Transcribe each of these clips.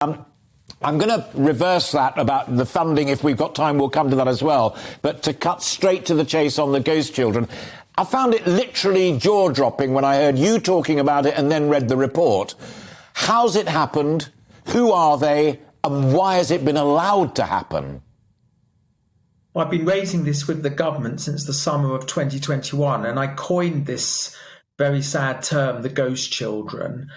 I'm going to reverse that about the funding. If we've got time, we'll come to that as well. But to cut straight to the chase on the ghost children, I found it literally jaw-dropping when I heard you talking about it and then read the report. How's it happened? Who are they? And why has it been allowed to happen? Well, I've been raising this with the government since the summer of 2021, and I coined this very sad term, the ghost children,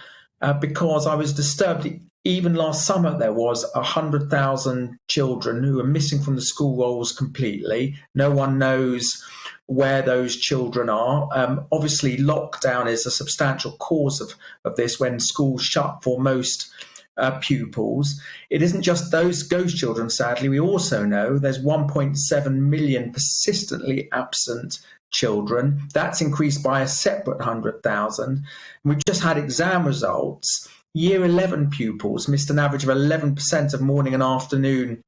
because I was disturbed. Even last summer, there was 100,000 children who were missing from the school rolls completely. No one knows where those children are. Obviously, lockdown is a substantial cause of this when schools shut for most pupils. It isn't just those ghost children, sadly. We also know there's 1.7 million persistently absent children. That's increased by a separate 100,000. We've just had exam results. Year 11 pupils missed an average of 11% of morning and afternoon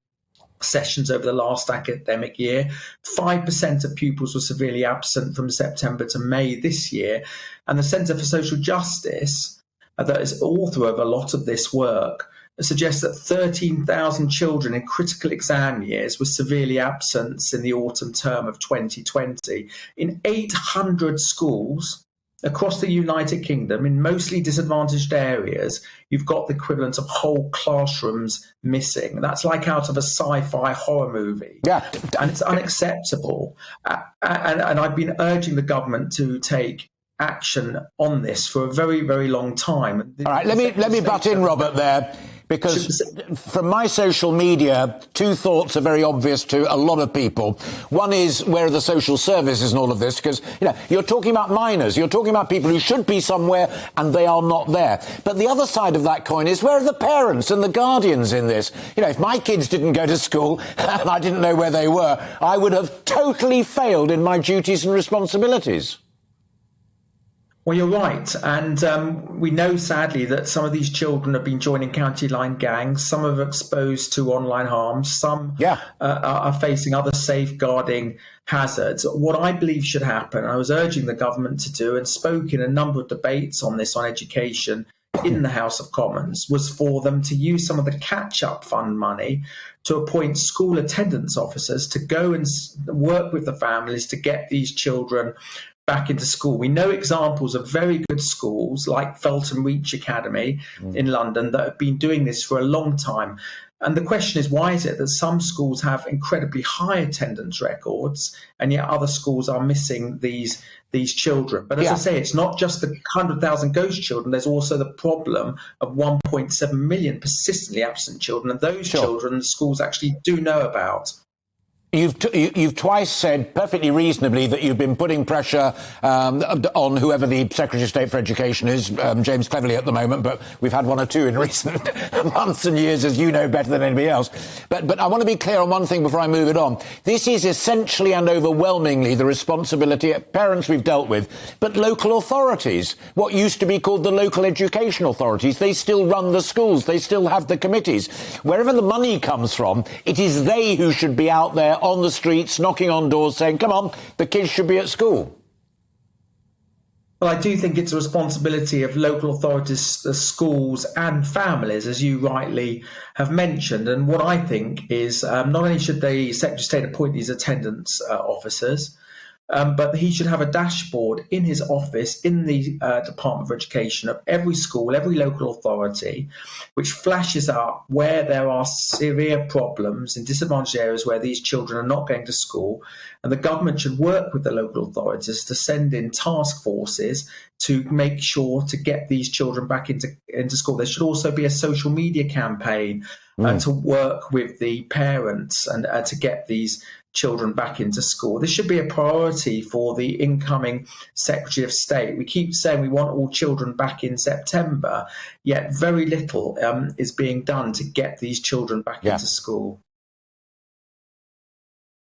sessions over the last academic year. 5% of pupils were severely absent from September to May this year. And the Centre for Social Justice, that is author of a lot of this work, suggests that 13,000 children in critical exam years were severely absent in the autumn term of 2020. In 800 schools across the United Kingdom, in mostly disadvantaged areas, you've got the equivalent of whole classrooms missing. That's like out of a sci-fi horror movie. Yeah. And it's unacceptable. And I've been urging the government to take action on this for a very, very long time. All right, let me butt in, Robert, there. Because from my social media, two thoughts are very obvious to a lot of people. One is, where are the social services in all of this? Because, you're talking about minors, you're talking about people who should be somewhere and they are not there. But the other side of that coin is, where are the parents and the guardians in this? If my kids didn't go to school and I didn't know where they were, I would have totally failed in my duties and responsibilities. Well, you're right. And we know, sadly, that some of these children have been joining county line gangs. Some are exposed to online harm. Some are facing other safeguarding hazards. What I believe should happen, I was urging the government to do, and spoke in a number of debates on this, on education, in the House of Commons, was for them to use some of the catch-up fund money to appoint school attendance officers to go and work with the families to get these children back into school. We know examples of very good schools like Felton Reach Academy in London that have been doing this for a long time. And the question is, why is it that some schools have incredibly high attendance records and yet other schools are missing these children? But as I say, it's not just the 100,000 ghost children. There's also the problem of 1.7 million persistently absent children. And those children the schools actually do know about. You've twice said perfectly reasonably that you've been putting pressure on whoever the Secretary of State for Education is, James Cleverly at the moment, but we've had one or two in recent months and years, as you know better than anybody else. But I want to be clear on one thing before I move it on. This is essentially and overwhelmingly the responsibility of parents we've dealt with, but local authorities, what used to be called the local education authorities. They still run the schools. They still have the committees. Wherever the money comes from, it is they who should be out there on the streets, knocking on doors, saying, come on, the kids should be at school. Well, I do think it's a responsibility of local authorities, the schools and families, as you rightly have mentioned. And what I think is not only should the Secretary of State appoint these attendance officers, but he should have a dashboard in his office, in the Department of Education, of every school, every local authority, which flashes up where there are severe problems in disadvantaged areas where these children are not going to school. And the government should work with the local authorities to send in task forces to make sure to get these children back into school. There should also be a social media campaign to work with the parents and to get these children back into school. This should be a priority for the incoming Secretary of State. We keep saying we want all children back in September, yet very little is being done to get these children back into school.